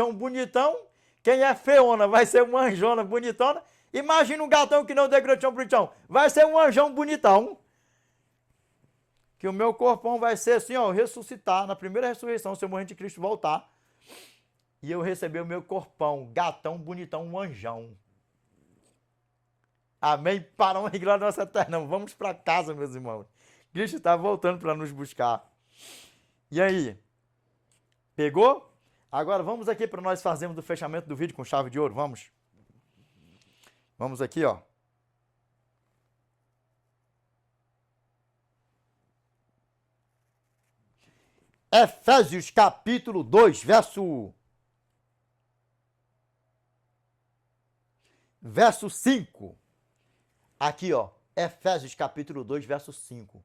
um bonitão, quem é feona vai ser uma anjona bonitona. Imagina um gatão que não degradou bonitão, vai ser um anjão bonitão. Que o meu corpão vai ser assim, ó, ressuscitar, na primeira ressurreição, se eu morrer de Cristo voltar. E eu receber o meu corpão, gatão bonitão, um anjão. Amém? Para uma glória nossa eterna. Vamos para casa, meus irmãos. Cristo está voltando para nos buscar. E aí? Pegou? Agora vamos aqui para nós fazermos o fechamento do vídeo com chave de ouro. Vamos. Vamos aqui, ó. Efésios capítulo 2, verso 5. Aqui, ó. Efésios capítulo 2, verso 5.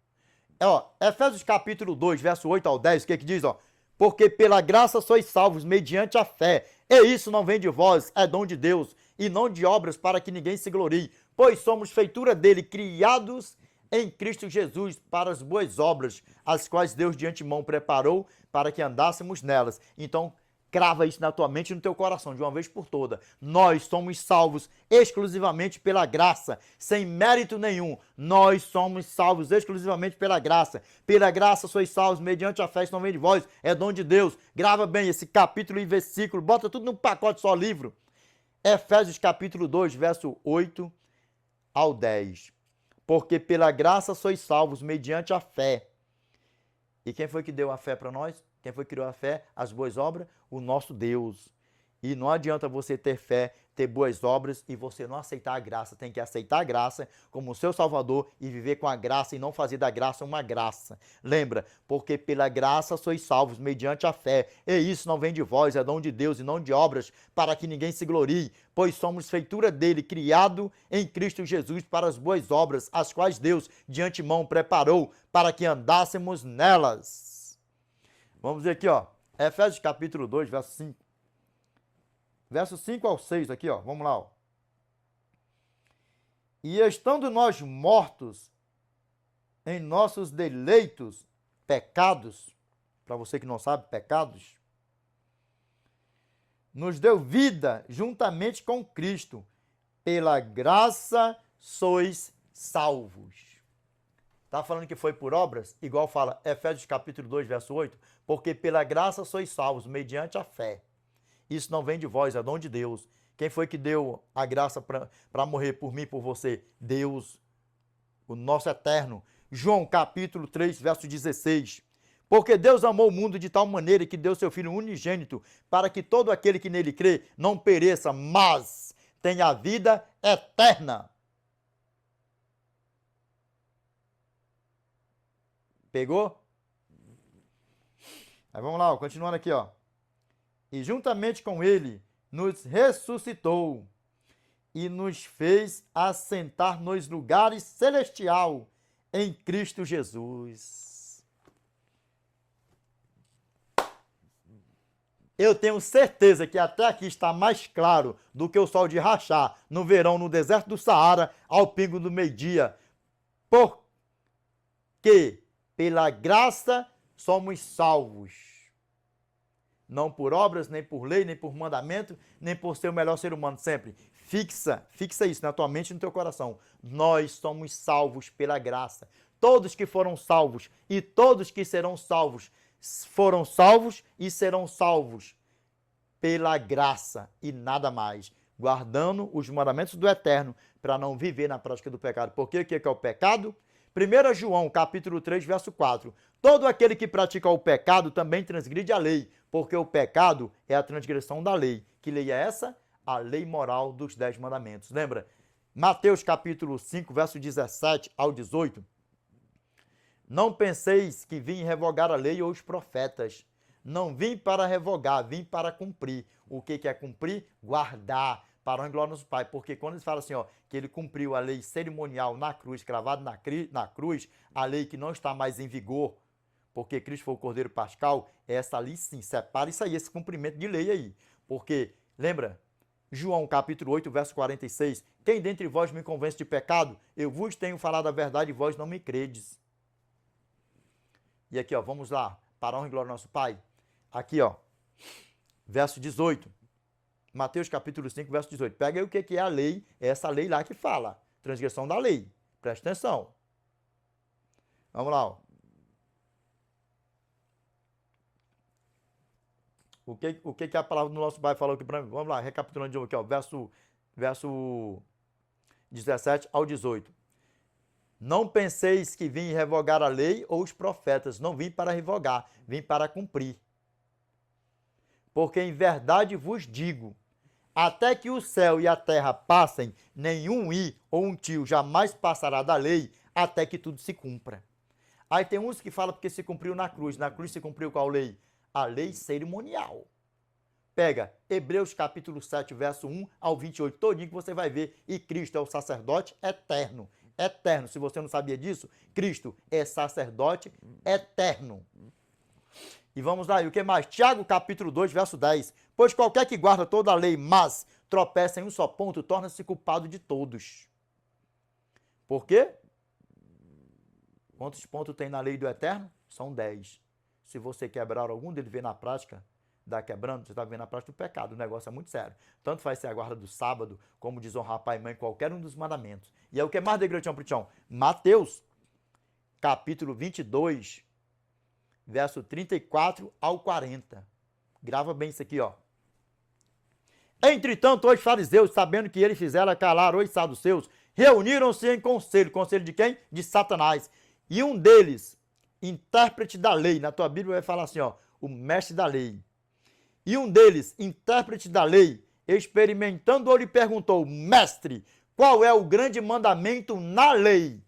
Ó, Efésios capítulo 2, verso 8 ao 10, o que diz, ó? Porque pela graça sois salvos mediante a fé. E isso não vem de vós, é dom de Deus, e não de obras para que ninguém se glorie. Pois somos feitura dele, criados em Cristo Jesus para as boas obras, as quais Deus de antemão preparou para que andássemos nelas. Então, crava isso na tua mente e no teu coração, de uma vez por toda. Nós somos salvos exclusivamente pela graça, sem mérito nenhum. Nós somos salvos exclusivamente pela graça. Pela graça sois salvos, mediante a fé, isso não vem de vós, é dom de Deus. Grava bem esse capítulo e versículo, bota tudo num pacote só, livro. Efésios capítulo 2, verso 8 ao 10. Porque pela graça sois salvos, mediante a fé. E quem foi que deu a fé para nós? Quem foi que criou a fé? As boas obras? O nosso Deus. E não adianta você ter fé, ter boas obras e você não aceitar a graça. Tem que aceitar a graça como o seu Salvador e viver com a graça e não fazer da graça uma graça. Lembra? Porque pela graça sois salvos mediante a fé. E isso não vem de vós, é dom de Deus e não de obras, para que ninguém se glorie. Pois somos feitura dele, criado em Cristo Jesus para as boas obras, as quais Deus de antemão preparou para que andássemos nelas. Vamos ver aqui, ó. Efésios capítulo 2, verso 5. Verso 5 ao 6 aqui, ó. Vamos lá, ó. E estando nós mortos em nossos deleitos, pecados, para você que não sabe, pecados, nos deu vida juntamente com Cristo. Pela graça sois salvos. Está falando que foi por obras? Igual fala Efésios capítulo 2, verso 8. Porque pela graça sois salvos, mediante a fé. Isso não vem de vós, é dom de Deus. Quem foi que deu a graça para morrer por mim e por você? Deus, o nosso eterno. João capítulo 3, verso 16. Porque Deus amou o mundo de tal maneira que deu seu Filho unigênito, para que todo aquele que nele crê não pereça, mas tenha a vida eterna. Pegou? Aí vamos lá, continuando aqui, ó. E juntamente com ele nos ressuscitou e nos fez assentar nos lugares celestial em Cristo Jesus. Eu tenho certeza que até aqui está mais claro do que o sol de rachar no verão no deserto do Saara ao pingo do meio-dia. Porque pela graça somos salvos. Não por obras, nem por lei, nem por mandamento, nem por ser o melhor ser humano sempre. Fixa isso na tua mente e no teu coração. Nós somos salvos pela graça. Todos que foram salvos e todos que serão salvos foram salvos e serão salvos pela graça e nada mais. Guardando os mandamentos do Eterno para não viver na prática do pecado. Porque o que é o pecado? 1 João, capítulo 3, verso 4. Todo aquele que pratica o pecado também transgride a lei, porque o pecado é a transgressão da lei. Que lei é essa? A lei moral dos 10 mandamentos. Lembra? Mateus, capítulo 5, verso 17 ao 18. Não penseis que vim revogar a lei ou os profetas. Não vim para revogar, vim para cumprir. O que é cumprir? Guardar. Para a glória do nosso Pai, porque quando eles falam assim, ó, que ele cumpriu a lei cerimonial na cruz, cravado na cruz, a lei que não está mais em vigor, porque Cristo foi o Cordeiro Pascal, essa ali sim, separa isso aí, esse cumprimento de lei aí. Porque, lembra, João capítulo 8, verso 46, quem dentre vós me convence de pecado? Eu vos tenho falado a verdade e vós não me credes. E aqui, ó, vamos lá, para a honra e glória do nosso Pai. Aqui, ó, verso 18. Mateus capítulo 5, verso 18. Pega aí o que é a lei, é essa lei lá que fala. Transgressão da lei. Presta atenção. Vamos lá, ó. O que a palavra do nosso pai falou aqui para mim? Vamos lá, recapitulando de novo aqui, ó. Verso 17 ao 18. Não penseis que vim revogar a lei ou os profetas. Não vim para revogar, vim para cumprir. Porque em verdade vos digo, até que o céu e a terra passem, nenhum i ou um tio jamais passará da lei, até que tudo se cumpra. Aí tem uns que falam porque se cumpriu na cruz. Na cruz se cumpriu qual lei? A lei cerimonial. Pega Hebreus capítulo 7, verso 1 ao 28, todinho que você vai ver. E Cristo é o sacerdote eterno. Eterno. Se você não sabia disso, Cristo é sacerdote eterno. E vamos lá, e o que mais? Tiago capítulo 2, verso 10. Pois qualquer que guarda toda a lei, mas tropeça em um só ponto, torna-se culpado de todos. Por quê? Quantos pontos tem na lei do eterno? São 10. Se você quebrar algum dele, vê na prática, dá quebrando, você está vendo na prática do pecado. O negócio é muito sério. Tanto faz ser a guarda do sábado, como desonrar pai e mãe, qualquer um dos mandamentos. E é o que mais da igreja, Prichão? Mateus, capítulo 22, verso 34 ao 40. Grava bem isso aqui, ó. Entretanto, os fariseus, sabendo que ele fizera calar os saduceus, reuniram-se em conselho. Conselho de quem? De Satanás. E um deles, intérprete da lei, na tua Bíblia vai falar assim, ó, o mestre da lei. E um deles, intérprete da lei, experimentando-o, lhe perguntou, mestre, qual é o grande mandamento na lei?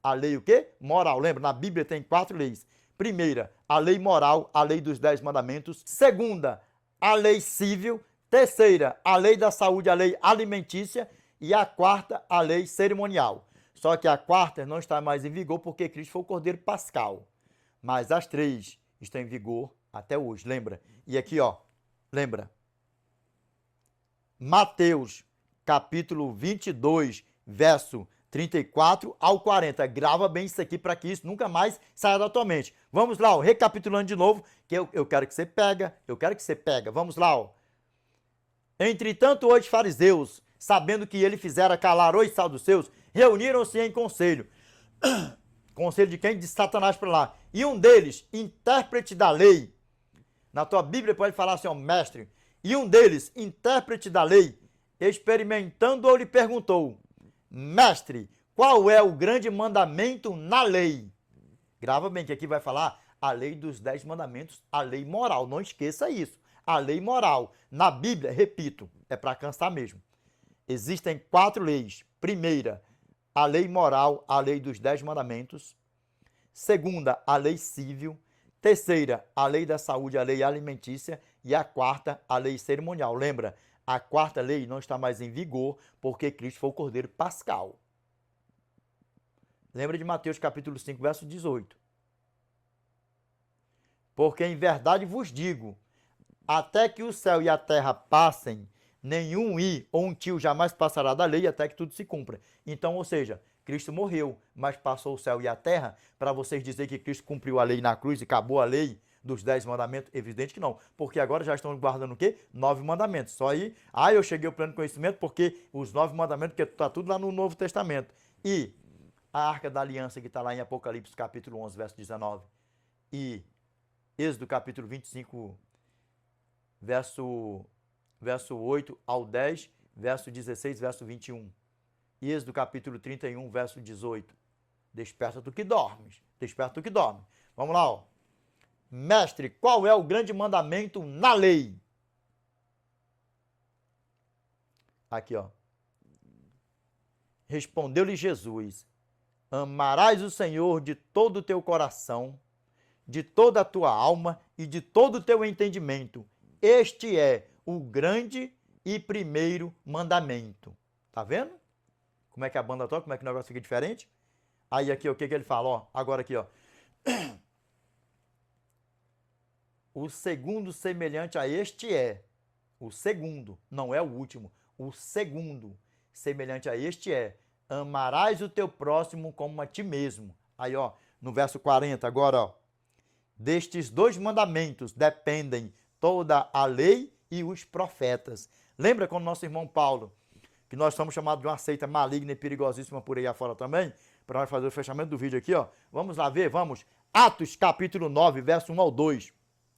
A lei o quê? Moral. Lembra, na Bíblia tem 4 leis. Primeira, a lei moral, a lei dos 10 mandamentos. Segunda, a lei civil. Terceira, a lei da saúde, a lei alimentícia. E a quarta, a lei cerimonial. Só que a quarta não está mais em vigor porque Cristo foi o Cordeiro Pascal. Mas as 3 estão em vigor até hoje, lembra? E aqui, ó, lembra? Mateus, capítulo 22, verso 34 ao 40. Grava bem isso aqui para que isso nunca mais saia da tua mente. Vamos lá, ó, recapitulando de novo, que eu quero que você pega, Vamos lá, ó. Entretanto, os fariseus, sabendo que ele fizera calar os saduceus, reuniram-se em conselho. Conselho de quem? De Satanás para lá. E um deles, intérprete da lei, na tua Bíblia pode falar assim, ó, mestre. E um deles, intérprete da lei, experimentando-o, lhe perguntou, mestre, qual é o grande mandamento na lei? Grava bem que aqui vai falar a lei dos 10 mandamentos, a lei moral. Não esqueça isso. A lei moral. Na Bíblia, repito, é para cansar mesmo. Existem 4 leis. Primeira, a lei moral, a lei dos 10 mandamentos. Segunda, a lei civil. Terceira, a lei da saúde, a lei alimentícia. E a quarta, a lei cerimonial. Lembra, a quarta lei não está mais em vigor porque Cristo foi o Cordeiro Pascal. Lembra de Mateus capítulo 5, verso 18. Porque em verdade vos digo, até que o céu e a terra passem, nenhum i ou um tio jamais passará da lei até que tudo se cumpra. Então, ou seja, Cristo morreu, mas passou o céu e a terra, para vocês dizer que Cristo cumpriu a lei na cruz e acabou a lei dos 10 mandamentos? Evidente que não, porque agora já estão guardando o quê? 9 mandamentos. Só aí, eu cheguei ao pleno conhecimento porque os 9 mandamentos, que está tudo lá no Novo Testamento. E a Arca da Aliança, que está lá em Apocalipse capítulo 11, verso 19, e Êxodo capítulo 25, verso 8 ao 10, verso 16, verso 21. Êxodo capítulo 31, verso 18. Desperta tu que dormes. Desperta tu que dorme. Vamos lá, ó. Mestre, qual é o grande mandamento na lei? Aqui, ó. Respondeu-lhe Jesus: amarás o Senhor de todo o teu coração, de toda a tua alma e de todo o teu entendimento. Este é o grande e primeiro mandamento. Tá vendo? Como é que a banda toca? Como é que o negócio fica diferente? Aí aqui, o que ele fala? Ó, agora aqui, ó. O segundo semelhante a este é. O segundo, não é o último. O segundo semelhante a este é: amarás o teu próximo como a ti mesmo. Aí, ó, no verso 40, agora, ó. Destes 2 mandamentos dependem toda a lei e os profetas. Lembra quando nosso irmão Paulo, que nós somos chamados de uma seita maligna e perigosíssima por aí afora também, para nós fazer o fechamento do vídeo aqui, ó. Vamos lá ver, vamos. Atos capítulo 9, verso 1 ao 2.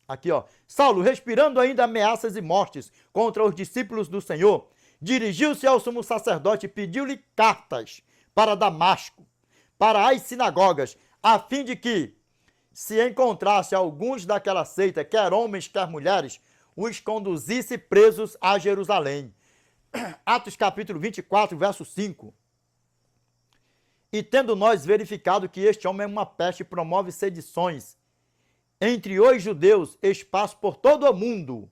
Aqui, ó. Saulo, respirando ainda ameaças e mortes contra os discípulos do Senhor, dirigiu-se ao sumo sacerdote e pediu-lhe cartas para Damasco, para as sinagogas, a fim de que, se encontrasse alguns daquela seita, quer homens, quer mulheres, os conduzisse presos a Jerusalém. Atos capítulo 24, verso 5. E tendo nós verificado que este homem é uma peste e promove sedições entre os judeus, espaço por todo o mundo,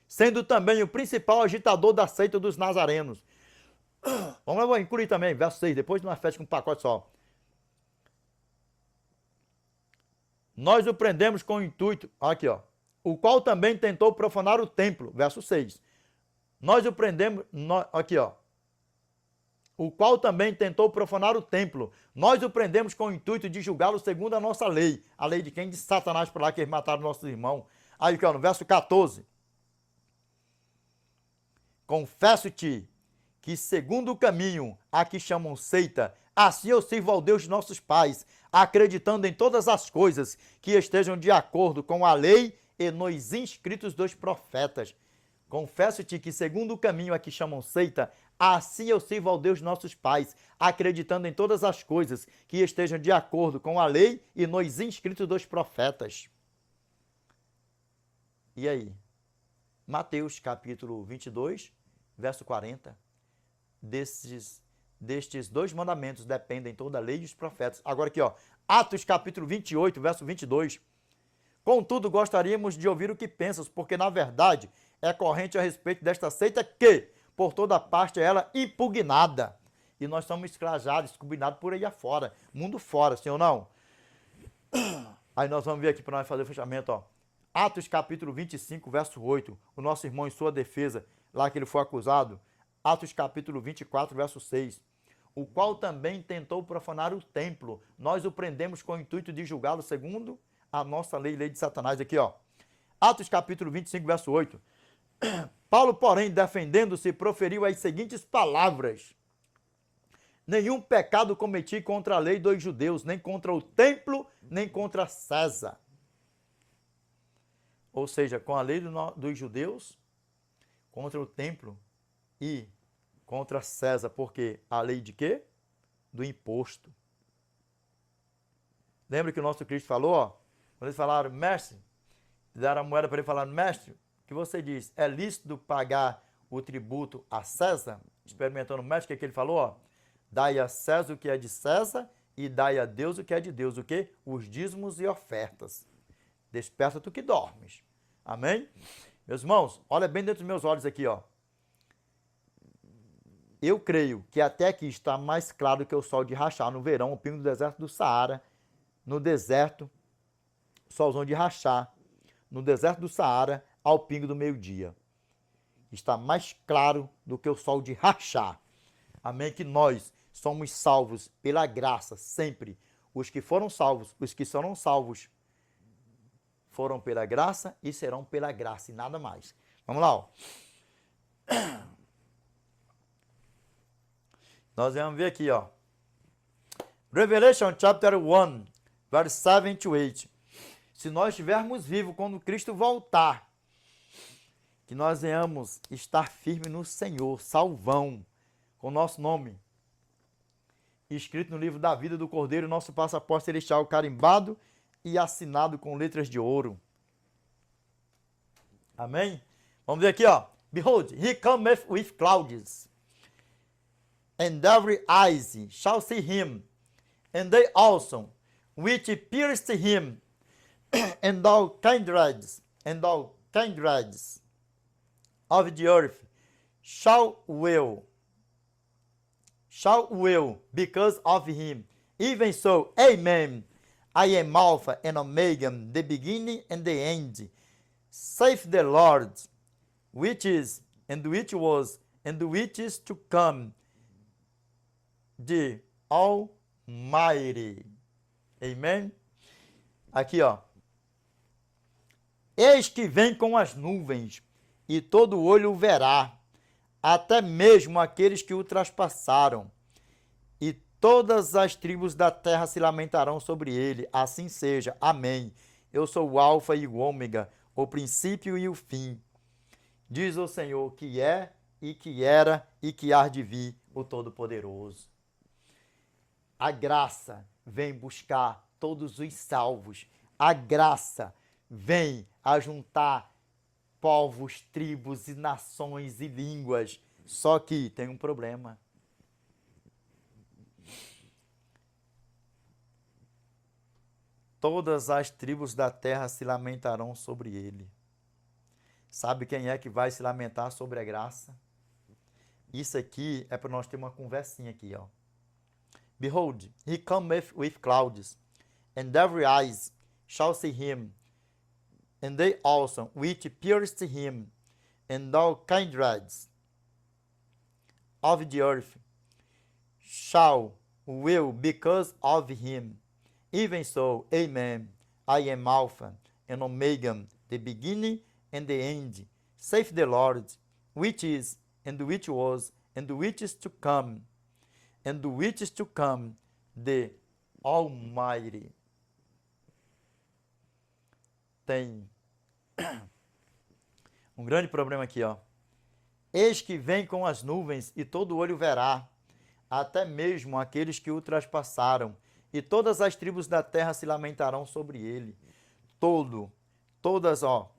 sendo também o principal agitador da seita dos nazarenos. Vamos lá, vou incluir também, verso 6, depois de uma festa com um pacote só. Nós o prendemos com o intuito, aqui ó, o qual também tentou profanar o templo, verso 6. Nós o prendemos, aqui ó, o qual também tentou profanar o templo. Nós o prendemos com o intuito de julgá-lo segundo a nossa lei. A lei de quem? De Satanás, para lá que eles mataram nossos irmãos. Aí aqui ó, no verso 14. Confesso-te que segundo o caminho a que chamam seita, assim eu sirvo ao Deus de nossos pais, acreditando em todas as coisas que estejam de acordo com a lei e nos inscritos dos profetas. Confesso-te que segundo o caminho a que chamam seita, assim eu sirvo ao Deus de nossos pais, acreditando em todas as coisas que estejam de acordo com a lei e nos inscritos dos profetas. E aí? Mateus capítulo 22, verso 40. Destes dois mandamentos dependem toda a lei e os profetas. Agora aqui, ó, Atos capítulo 28, verso 22. Contudo, gostaríamos de ouvir o que pensas, porque na verdade é corrente a respeito desta seita que, por toda parte, é ela impugnada. E nós somos escrachados, escubinados por aí afora, mundo fora, sim ou não? Aí nós vamos ver aqui para nós fazer o fechamento, ó. Atos capítulo 25, verso 8. O nosso irmão em sua defesa, lá que ele foi acusado. Atos capítulo 24, verso 6. O qual também tentou profanar o templo. Nós o prendemos com o intuito de julgá-lo segundo a nossa lei, lei de Satanás. Aqui, ó. Atos capítulo 25, verso 8. Paulo, porém, defendendo-se, proferiu as seguintes palavras: nenhum pecado cometi contra a lei dos judeus, nem contra o templo, nem contra César. Ou seja, com a lei dos judeus, contra o templo e contra César. Porque a lei de quê? Do imposto. Lembra que o nosso Cristo falou, ó, quando eles falaram, mestre, deram a moeda para ele falar, mestre, o que você diz? É lícito pagar o tributo a César? Experimentando o mestre, o que ele falou? Ó, dai a César o que é de César e dai a Deus o que é de Deus. O quê? Os dízimos e ofertas. Desperta tu que dormes. Amém? Meus irmãos, olha bem dentro dos meus olhos aqui, ó. Eu creio que até aqui está mais claro que o sol de rachar no verão, o pingo do deserto do Saara, no deserto, solzão de rachar, no deserto do Saara, ao pingo do meio-dia. Está mais claro do que o sol de rachar. Amém? Que nós somos salvos pela graça, sempre. Os que foram salvos, os que serão salvos, foram pela graça e serão pela graça e nada mais. Vamos lá, ó. Nós vamos ver aqui, ó. Revelation chapter 1, verse 7 to 8. Se nós estivermos vivos quando Cristo voltar, que nós venhamos estar firmes no Senhor, salvão, com o nosso nome escrito no livro da vida do Cordeiro, nosso passaporte celestial carimbado e assinado com letras de ouro. Amém? Vamos ver aqui, ó. Behold, he cometh with clouds, and every eyes shall see him, and they also, which pierced him, and all kindreds of the earth shall will because of him. Even so, amen. I am Alpha and Omega, the beginning and the end. Saith the Lord, which is, and which was, and which is to come, the Almighty. Amen? Aqui, ó. Eis que vem com as nuvens, e todo olho o verá, até mesmo aqueles que o traspassaram, e todas as tribos da terra se lamentarão sobre ele. Assim seja. Amém. Eu sou o Alfa e o Ômega, o princípio e o fim. Diz o Senhor, que é, e que era, e que há de vir, o Todo-Poderoso. A graça vem buscar todos os salvos. A graça vem ajuntar povos, tribos e nações e línguas. Só que tem um problema. Todas as tribos da terra se lamentarão sobre ele. Sabe quem é que vai se lamentar sobre a graça? Isso aqui é para nós ter uma conversinha aqui, ó. Behold, he cometh with clouds, and every eyes shall see him, and they also which pierced him, and all kindreds of the earth shall will because of him. Even so, amen. I am Alpha and Omega, the beginning and the end, saith the Lord, which is, and which was, and which is to come, and which is to come, the Almighty. Tem um grande problema aqui, ó. Eis que vem com as nuvens, e todo olho verá, até mesmo aqueles que o traspassaram, e todas as tribos da terra se lamentarão sobre ele. Todas, ó,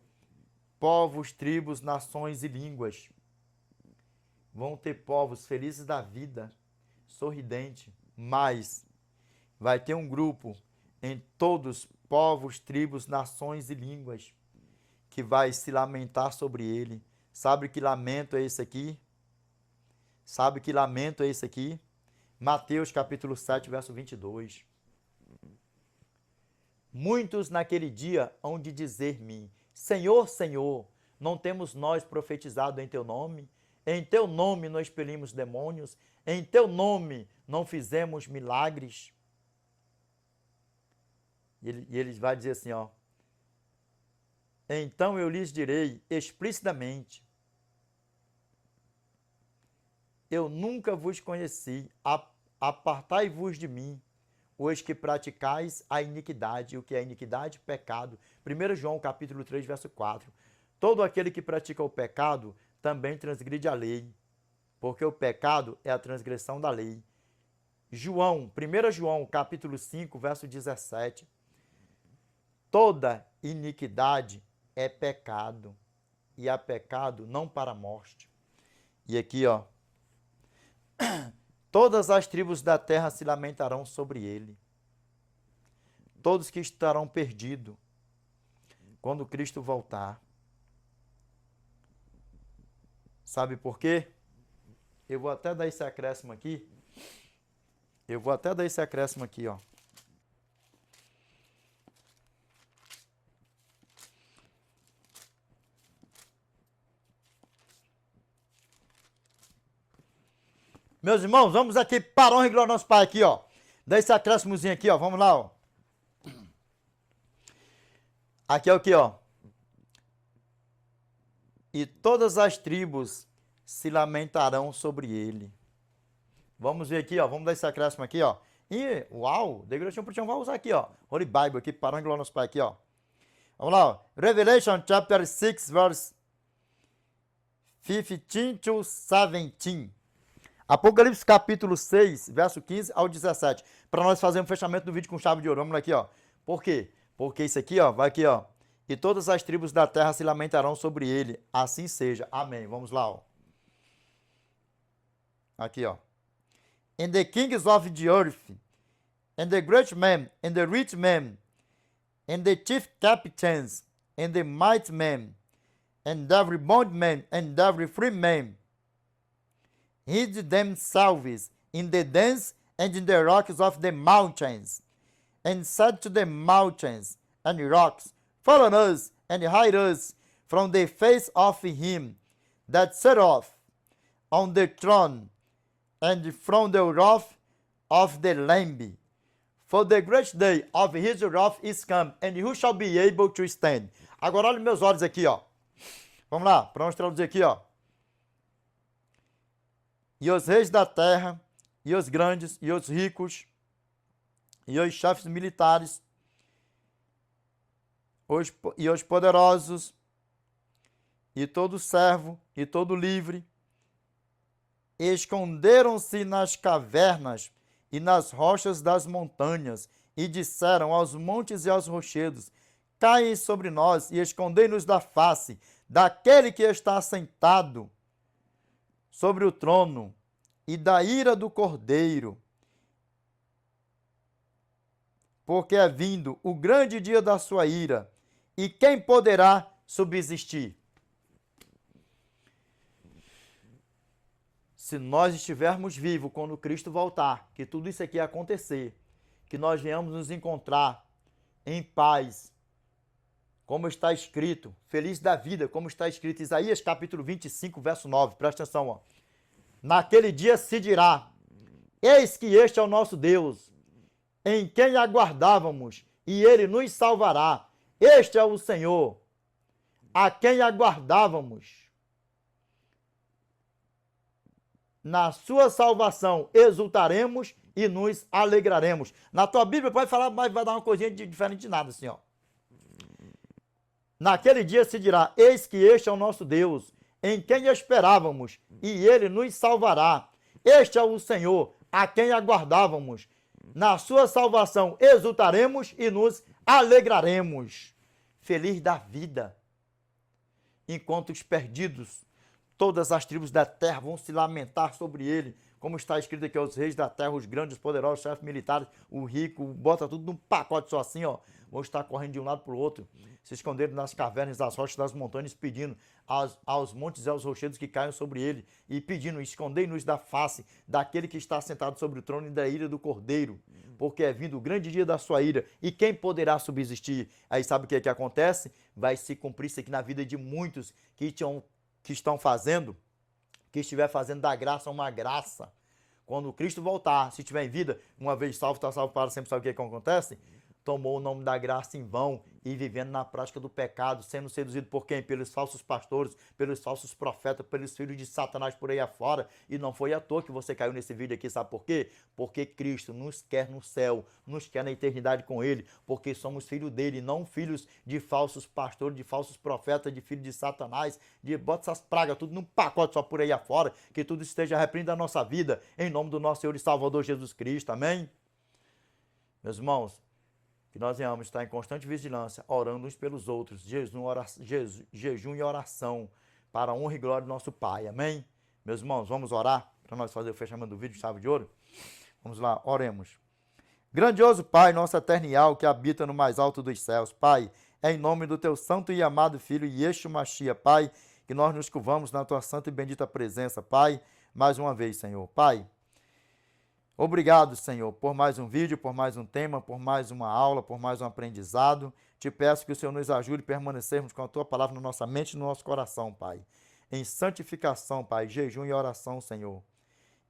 povos, tribos, nações e línguas. Vão ter povos felizes da vida, sorridente, mas vai ter um grupo em todos, povos, tribos, nações e línguas, que vai se lamentar sobre ele. Sabe que lamento é esse aqui? Sabe que lamento é esse aqui? Mateus capítulo 7, verso 22. Muitos naquele dia hão de dizer-me, Senhor, Senhor, não temos nós profetizado em teu nome? Em teu nome não expelimos demônios? Em teu nome não fizemos milagres? E ele vai dizer assim, ó. Então eu lhes direi explicitamente, eu nunca vos conheci, apartai-vos de mim, os que praticais a iniquidade. O que é iniquidade? Pecado. 1 João capítulo 3, verso 4. Todo aquele que pratica o pecado também transgride a lei, porque o pecado é a transgressão da lei. 1 João capítulo 5, verso 17. Toda iniquidade é pecado, e há pecado não para a morte. E aqui, ó. Todas as tribos da terra se lamentarão sobre ele. Todos que estarão perdidos quando Cristo voltar. Sabe por quê? Eu vou até dar esse acréscimo aqui. Ó. Meus irmãos, vamos aqui para honra e glória ao nosso Pai aqui, ó. Dá esse acréscimozinho aqui, ó. Vamos lá, ó. Aqui é o que, ó. E todas as tribos se lamentarão sobre ele. Vamos ver aqui, ó. Vamos dar esse acréscimo aqui, ó. E, uau, The Great Champion vai usar aqui, ó. Holy Bible aqui, para honra e glória ao nosso Pai aqui, ó. Vamos lá, ó. Revelation chapter 6, verse 15 to 17. Apocalipse capítulo 6, verso 15 ao 17. Para nós fazermos um fechamento do vídeo com chave de ouro. Vamos lá aqui, ó. Por quê? Porque isso aqui, ó, vai aqui, ó. E todas as tribos da terra se lamentarão sobre ele. Assim seja. Amém. Vamos lá, ó. Aqui, ó. And the kings of the earth, and the great men, and the rich men, and the chief captains, and the mighty men, and every bondman, and every free man, hid themselves in the dens and in the rocks of the mountains, and said to the mountains and rocks, Fall on us and hide us from the face of him that sitteth on the throne, and from the wrath of the Lamb. For the great day of his wrath is come, and who shall be able to stand? Agora olha meus olhos aqui, ó. Vamos lá, para nós traduzir aqui, ó. E os reis da terra, e os grandes, e os ricos, e os chefes militares, e os poderosos, e todo servo, e todo livre, esconderam-se nas cavernas e nas rochas das montanhas, e disseram aos montes e aos rochedos: caem sobre nós e escondei-nos da face daquele que está sentado sobre o trono e da ira do Cordeiro, porque é vindo o grande dia da sua ira, e quem poderá subsistir? Se nós estivermos vivos quando Cristo voltar, que tudo isso aqui acontecer, que nós venhamos nos encontrar em paz, como está escrito, feliz da vida, como está escrito, Isaías capítulo 25, verso 9, presta atenção, ó. Naquele dia se dirá: eis que este é o nosso Deus, em quem aguardávamos, e ele nos salvará. Este é o Senhor, a quem aguardávamos. Na sua salvação exultaremos e nos alegraremos. Na tua Bíblia pode falar, mas vai dar uma coisinha diferente de nada, assim, ó. Naquele dia se dirá: eis que este é o nosso Deus, em quem esperávamos, e ele nos salvará. Este é o Senhor, a quem aguardávamos. Na sua salvação exultaremos e nos alegraremos. Feliz da vida. Enquanto os perdidos, todas as tribos da terra vão se lamentar sobre ele, como está escrito aqui, os reis da terra, os grandes, os poderosos, os chefes militares, o rico, bota tudo num pacote só assim, ó. Vão estar correndo de um lado para o outro, se esconderam nas cavernas, das rochas, das montanhas, pedindo aos montes e aos rochedos que caiam sobre ele, e pedindo: escondei-nos da face daquele que está sentado sobre o trono e da ira do Cordeiro, porque é vindo o grande dia da sua ira, e quem poderá subsistir? Aí sabe o que acontece? Vai se cumprir isso aqui na vida de muitos que estão fazendo, que estiver fazendo da graça uma graça. Quando Cristo voltar, se estiver em vida, uma vez salvo, está salvo para sempre. Sabe o que acontece? Tomou o nome da graça em vão e vivendo na prática do pecado, sendo seduzido por quem? Pelos falsos pastores, pelos falsos profetas, pelos filhos de Satanás por aí afora. E não foi à toa que você caiu nesse vídeo aqui, sabe por quê? Porque Cristo nos quer no céu, nos quer na eternidade com Ele, porque somos filhos dele, não filhos de falsos pastores, de falsos profetas, de filhos de Satanás, bota essas pragas tudo num pacote só por aí afora, que tudo esteja repreendido da nossa vida, em nome do nosso Senhor e Salvador Jesus Cristo, amém? Meus irmãos, que nós venhamos estar em constante vigilância, orando uns pelos outros, jejum e oração, para a honra e glória do nosso Pai, amém? Meus irmãos, vamos orar, para nós fazer o fechamento do vídeo, chave de ouro? Vamos lá, oremos. Grandioso Pai, nosso eternial, que habita no mais alto dos céus, Pai, é em nome do teu santo e amado Filho, Yeshua Mashiach, Pai, que nós nos curvamos na tua santa e bendita presença, Pai, mais uma vez, Senhor. Pai, obrigado, Senhor, por mais um vídeo, por mais um tema, por mais uma aula, por mais um aprendizado. Te peço que o Senhor nos ajude a permanecermos com a Tua palavra na nossa mente e no nosso coração, Pai. Em santificação, Pai, jejum e oração, Senhor.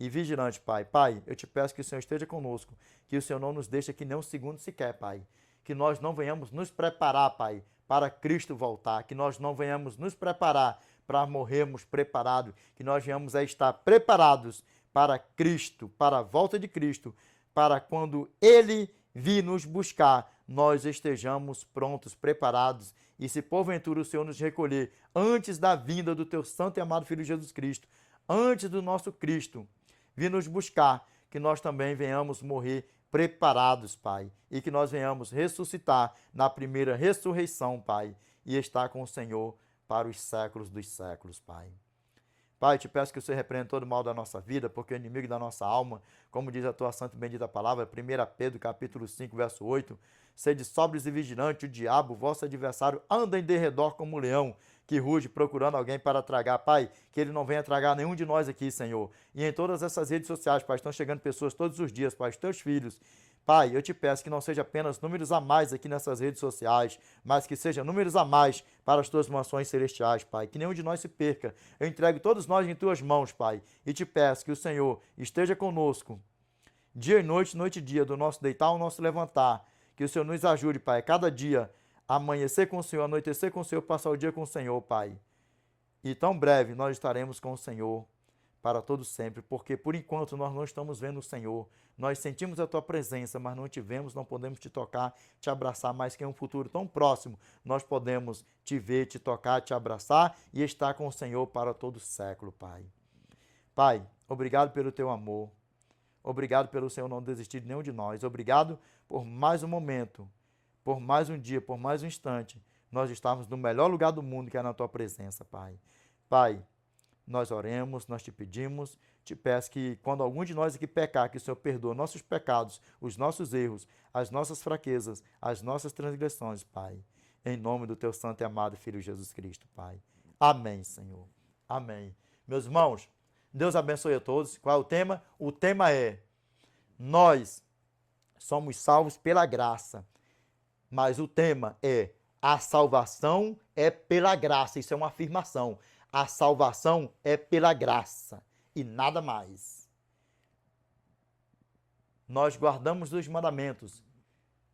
E vigilante, Pai. Pai, eu te peço que o Senhor esteja conosco, que o Senhor não nos deixe aqui nem um segundo sequer, Pai. Que nós não venhamos nos preparar, Pai, para Cristo voltar. Que nós não venhamos nos preparar para morrermos preparados. Que nós venhamos a estar preparados para Cristo, para a volta de Cristo, para quando Ele vir nos buscar, nós estejamos prontos, preparados, e se porventura o Senhor nos recolher antes da vinda do Teu santo e amado Filho Jesus Cristo, antes do nosso Cristo vir nos buscar, que nós também venhamos morrer preparados, Pai, e que nós venhamos ressuscitar na primeira ressurreição, Pai, e estar com o Senhor para os séculos dos séculos, Pai. Pai, te peço que o Senhor repreenda todo o mal da nossa vida, porque o inimigo da nossa alma, como diz a tua santa e bendita palavra, 1 Pedro, capítulo 5, verso 8, sede sóbrios e vigilantes, o diabo, vosso adversário, anda em derredor como um leão, que ruge procurando alguém para tragar. Pai, que ele não venha tragar nenhum de nós aqui, Senhor. E em todas essas redes sociais, Pai, estão chegando pessoas todos os dias, Pai, os teus filhos. Pai, eu te peço que não seja apenas números a mais aqui nessas redes sociais, mas que seja números a mais para as tuas mansões celestiais, Pai. Que nenhum de nós se perca. Eu entrego todos nós em tuas mãos, Pai. E te peço que o Senhor esteja conosco, dia e noite, noite e dia, do nosso deitar ao nosso levantar. Que o Senhor nos ajude, Pai, cada dia amanhecer com o Senhor, anoitecer com o Senhor, passar o dia com o Senhor, Pai. E tão breve nós estaremos com o Senhor para todo sempre, porque por enquanto nós não estamos vendo o Senhor. Nós sentimos a Tua presença, mas não te vemos, não podemos te tocar, te abraçar, mas que em um futuro tão próximo nós podemos te ver, te tocar, te abraçar e estar com o Senhor para todo século, Pai. Pai, obrigado pelo Teu amor. Obrigado pelo Senhor não desistir de nenhum de nós. Obrigado por mais um momento, por mais um dia, por mais um instante. Nós estamos no melhor lugar do mundo, que é na Tua presença, Pai. Pai, nós oremos, nós te pedimos, te peço que quando algum de nós aqui pecar, que o Senhor perdoe nossos pecados, os nossos erros, as nossas fraquezas, as nossas transgressões, Pai. Em nome do Teu santo e amado Filho Jesus Cristo, Pai. Amém, Senhor. Amém. Meus irmãos, Deus abençoe a todos. Qual é o tema? O tema é: nós somos salvos pela graça. Mas o tema é: a salvação é pela graça. Isso é uma afirmação. A salvação é pela graça e nada mais. Nós guardamos os mandamentos.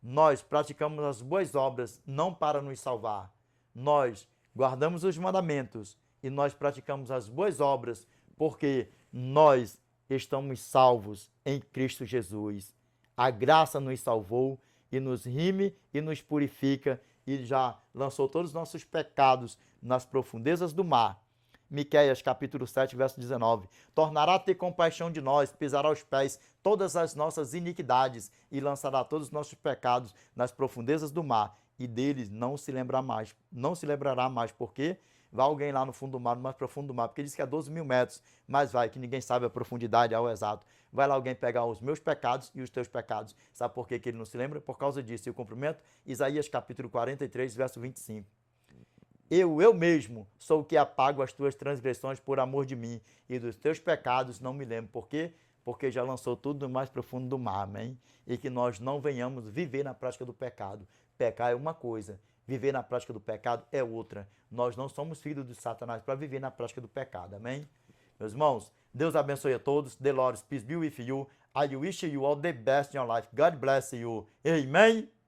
Nós praticamos as boas obras não para nos salvar. Nós guardamos os mandamentos e nós praticamos as boas obras porque nós estamos salvos em Cristo Jesus. A graça nos salvou e nos rime e nos purifica e já lançou todos os nossos pecados nas profundezas do mar. Miqueias, capítulo 7, verso 19. Tornará a ter compaixão de nós, pisará aos pés todas as nossas iniquidades e lançará todos os nossos pecados nas profundezas do mar. E deles não se lembrará mais, porque vai alguém lá no fundo do mar, no mais profundo do mar, porque diz que é 12 mil metros, mas vai, que ninguém sabe a profundidade ao exato. Vai lá alguém pegar os meus pecados e os teus pecados. Sabe por que ele não se lembra? Por causa disso. E o cumprimento, Isaías, capítulo 43, verso 25. Eu mesmo sou o que apago as tuas transgressões por amor de mim, e dos teus pecados não me lembro. Por quê? Porque já lançou tudo no mais profundo do mar, amém? E que nós não venhamos viver na prática do pecado. Pecar é uma coisa, viver na prática do pecado é outra. Nós não somos filhos de Satanás para viver na prática do pecado, amém? Meus irmãos, Deus abençoe a todos. The Lord peace be with you. I wish you all the best in your life. God bless you. Amen.